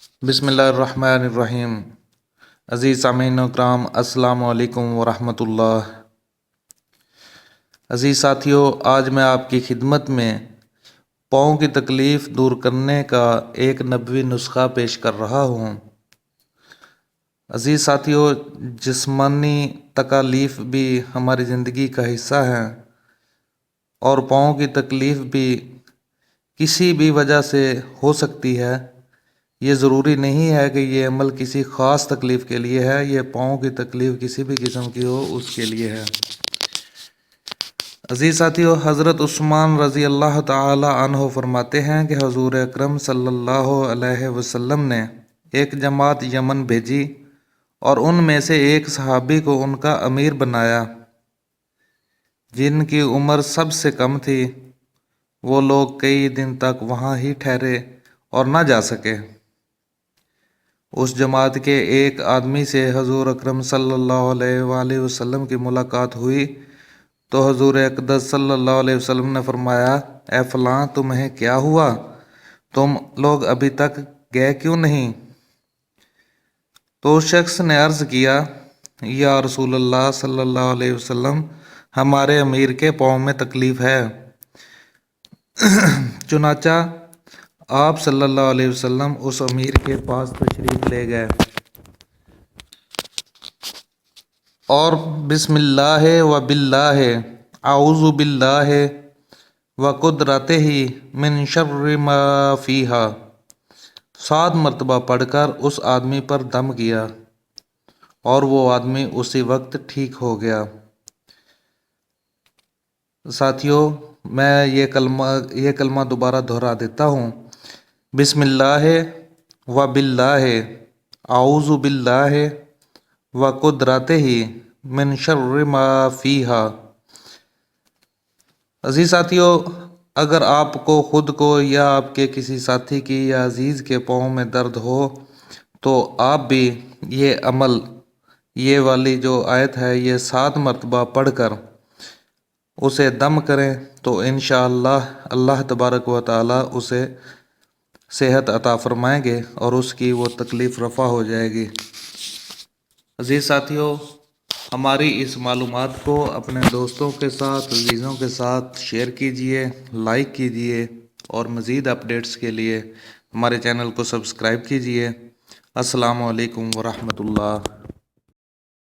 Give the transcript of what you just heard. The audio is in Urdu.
بسم اللہ الرحمن الرحیم۔ عزیز سامعین اکرام، السلام علیکم ورحمۃ اللہ۔ عزیز ساتھیو، آج میں آپ کی خدمت میں پاؤں کی تکلیف دور کرنے کا ایک نبوی نسخہ پیش کر رہا ہوں۔ عزیز ساتھیو، جسمانی تکالیف بھی ہماری زندگی کا حصہ ہیں اور پاؤں کی تکلیف بھی کسی بھی وجہ سے ہو سکتی ہے۔ یہ ضروری نہیں ہے کہ یہ عمل کسی خاص تکلیف کے لیے ہے، یہ پاؤں کی تکلیف کسی بھی قسم کی ہو اس کے لیے ہے۔ عزیز ساتھیو، حضرت عثمان رضی اللہ تعالی عنہ فرماتے ہیں کہ حضور اکرم صلی اللہ علیہ وسلم نے ایک جماعت یمن بھیجی اور ان میں سے ایک صحابی کو ان کا امیر بنایا جن کی عمر سب سے کم تھی۔ وہ لوگ کئی دن تک وہاں ہی ٹھہرے اور نہ جا سکے۔ اس جماعت کے ایک آدمی سے حضور اکرم صلی اللہ علیہ وآلہ وسلم کی ملاقات ہوئی تو حضور اقدس صلی اللہ علیہ وسلم نے فرمایا، اے فلاں، تمہیں کیا ہوا؟ تم لوگ ابھی تک گئے کیوں نہیں؟ تو اس شخص نے عرض کیا، یا رسول اللہ صلی اللہ علیہ وسلم، ہمارے امیر کے پاؤں میں تکلیف ہے۔ چنانچہ آپ صلی اللہ علیہ وسلم اس امیر کے پاس تشریف لے گئے اور بسم اللہ و باللہ اعوذ باللہ و قدرتہ من شر ما فیہا 7 مرتبہ پڑھ کر اس آدمی پر دم کیا اور وہ آدمی اسی وقت ٹھیک ہو گیا۔ ساتھیو، میں یہ کلمہ دوبارہ دہرا دیتا ہوں۔ بسم اللہ و باللہ اعوذ باللہ و قدرتہ من شر ما فیہا۔ عزیز ساتھیو، اگر آپ کو خود کو یا آپ کے کسی ساتھی کی یا عزیز کے پاؤں میں درد ہو تو آپ بھی یہ عمل، یہ والی جو آیت ہے، یہ 7 مرتبہ پڑھ کر اسے دم کریں تو انشاءاللہ اللہ تبارک و تعالی اسے صحت عطا فرمائیں گے اور اس کی وہ تکلیف رفع ہو جائے گی۔ عزیز ساتھیو، ہماری اس معلومات کو اپنے دوستوں کے ساتھ، عزیزوں کے ساتھ شیئر کیجئے، لائک کیجئے اور مزید اپڈیٹس کے لیے ہمارے چینل کو سبسکرائب کیجئے۔ السلام علیکم ورحمۃ اللہ۔